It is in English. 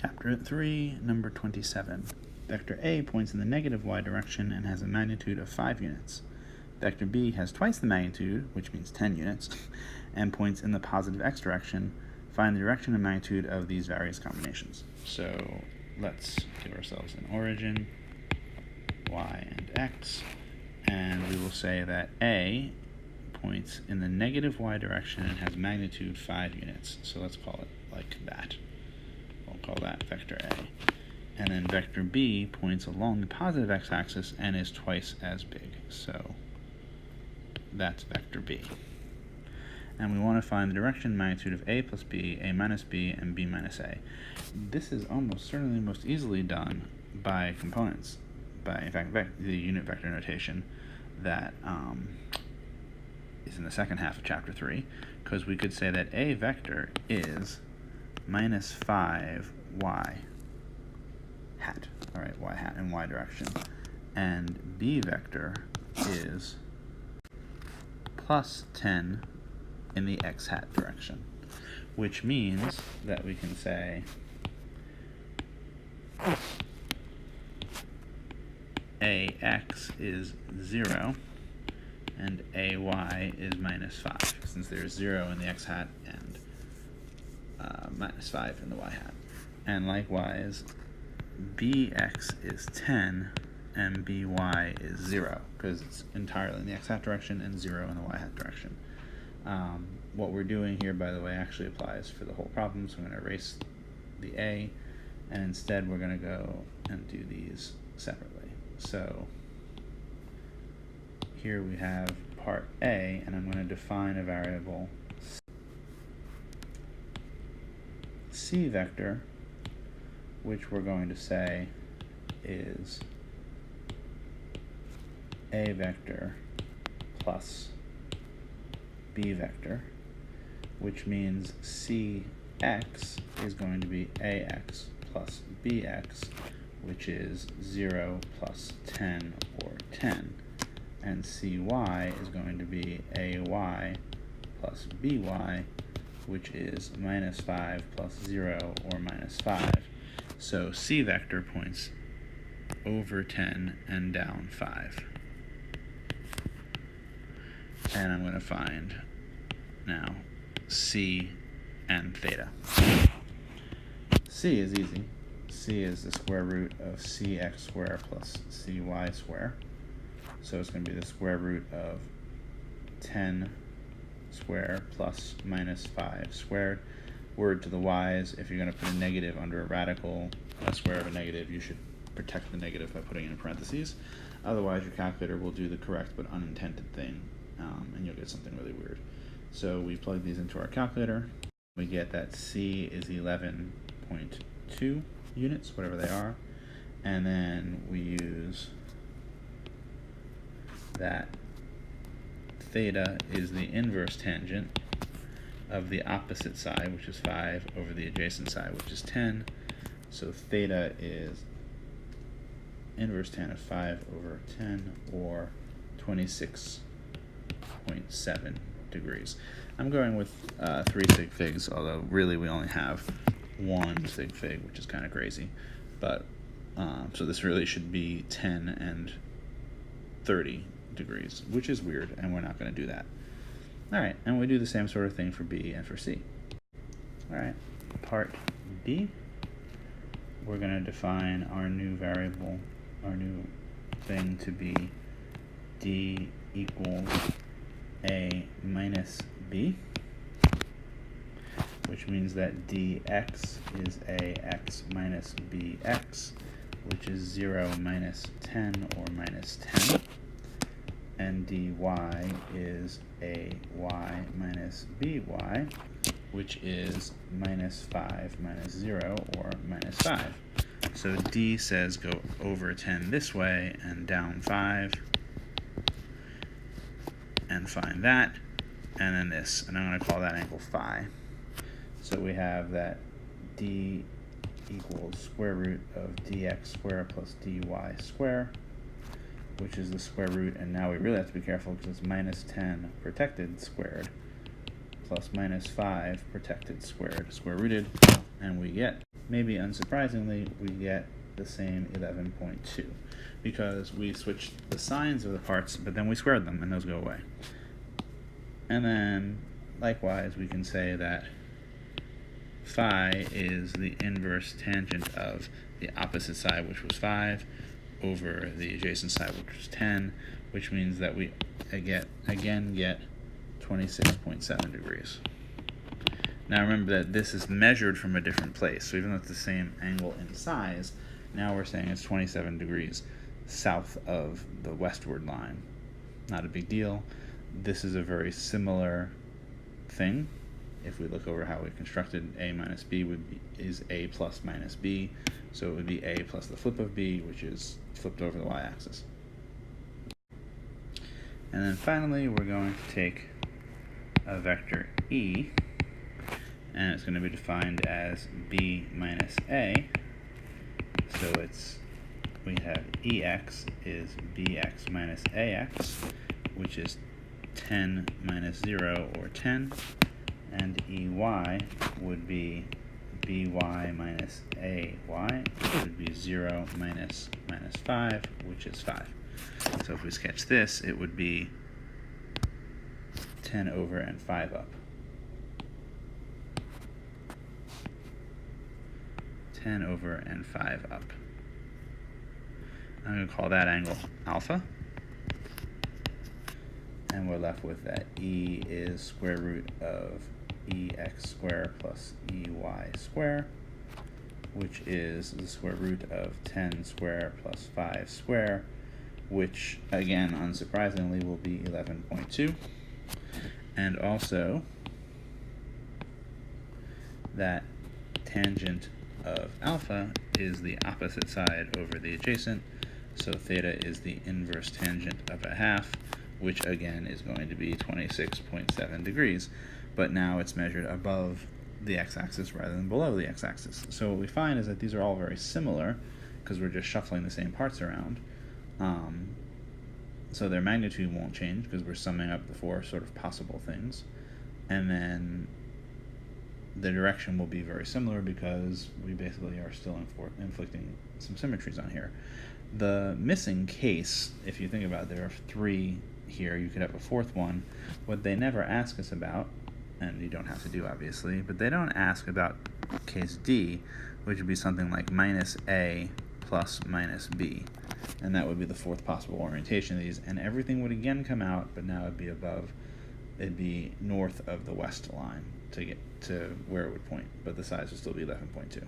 Chapter 3, number 27. Vector A points in the negative y direction and has a magnitude of 5 units. Vector B has twice the magnitude, which means 10 units, and points in the positive x direction. Find the direction and magnitude of these various combinations. So let's give ourselves an origin, y and x, and we will say that A points in the negative y direction and has magnitude 5 units. So let's call it like that. We'll call that vector A. And then vector B points along the positive x-axis and is twice as big. So that's vector B. And we want to find the direction magnitude of A plus B, A minus B, and B minus A. This is almost certainly most easily done by components, by, in fact, the unit vector notation that is in the second half of chapter 3, because we could say that A vector is minus 5y hat, all right, y hat in y direction, and B vector is plus 10 in the x hat direction, which means that we can say AX is 0 and AY is minus 5, since there's 0 in the x hat and minus 5 in the y hat. And likewise, BX is 10 and BY is 0, because it's entirely in the x hat direction and 0 in the y hat direction. What we're doing here, by the way, actually applies for the whole problem, so I'm going to erase the A, and instead we're going to go and do these separately. So here we have part A, and I'm going to define a variable C vector, which we're going to say is A vector plus B vector, which means Cx is going to be Ax plus Bx, which is 0 plus 10 or 10, and Cy is going to be Ay plus By, which is minus 5 plus 0 or minus 5. So C vector points over 10 and down 5. And I'm going to find now C and theta. C is easy. C is the square root of Cx squared plus Cy squared. So it's going to be the square root of 10 squared plus minus 5 squared. Word to the wise, if you're going to put a negative under a radical, a square of a negative, you should protect the negative by putting it in parentheses. Otherwise, your calculator will do the correct but unintended thing, and you'll get something really weird. So we plug these into our calculator. We get that C is 11.2 units, whatever they are, and then we use that theta is the inverse tangent of the opposite side, which is 5, over the adjacent side, which is 10. So theta is inverse tan of 5 over 10, or 26.7 degrees. I'm going with 3 sig figs, although really we only have 1 sig fig, which is kind of crazy. But so this really should be 10 and 30 degrees, which is weird, and we're not going to do that. All right, and we do the same sort of thing for B and for C. All right, part B, we're going to define our new variable, our new thing to be D equals A minus B, which means that dx is Ax minus Bx, which is 0 minus 10 or minus 10. And dy is Ay minus By, which is minus 5 minus 0 or minus 5. So D says go over 10 this way and down 5, and find that, and then this, and I'm going to call that angle phi. So we have that D equals square root of dx squared plus dy squared, which is the square root, and now we really have to be careful because it's minus 10 protected squared plus minus 5 protected squared, square rooted, and we get, maybe unsurprisingly, we get the same 11.2 because we switched the signs of the parts, but then we squared them and those go away. And then likewise we can say that phi is the inverse tangent of the opposite side, which was 5, over the adjacent side, which was 10, which means that we again get 26.7 degrees. Now remember that this is measured from a different place, so even though it's the same angle in size, now we're saying it's 27 degrees south of the westward line. Not a big deal. This is a very similar thing. If we look over how we constructed a minus b is a plus minus b, so it would be a plus the flip of b, which is flipped over the y-axis. And then finally we're going to take a vector e, and it's going to be defined as b minus a. So we have ex is bx minus ax, which is 10 minus 0, or 10, and ey would be by minus ay, which would be 0 minus 5, which is 5. So if we sketch this, it would be 10 over and 5 up. 10 over and 5 up. I'm going to call that angle alpha. And we're left with that e is square root of ex squared plus ey squared, which is the square root of 10 squared plus 5 squared, which again, unsurprisingly, will be 11.2. And also that tangent of alpha is the opposite side over the adjacent, so theta is the inverse tangent of a half, which again is going to be 26.7 degrees, but now it's measured above the x-axis rather than below the x-axis. So what we find is that these are all very similar because we're just shuffling the same parts around. So their magnitude won't change because we're summing up the four sort of possible things. And then the direction will be very similar because we basically are still inflicting some symmetries on here. The missing case, if you think about it, there are 3 here, you could have a 4th one. What they never ask us about, and you don't have to do obviously, but they don't ask about case D, which would be something like minus A plus minus B. And that would be the 4th possible orientation of these, and everything would again come out, but now it'd be north of the west line to get to where it would point, but the size would still be 11.2.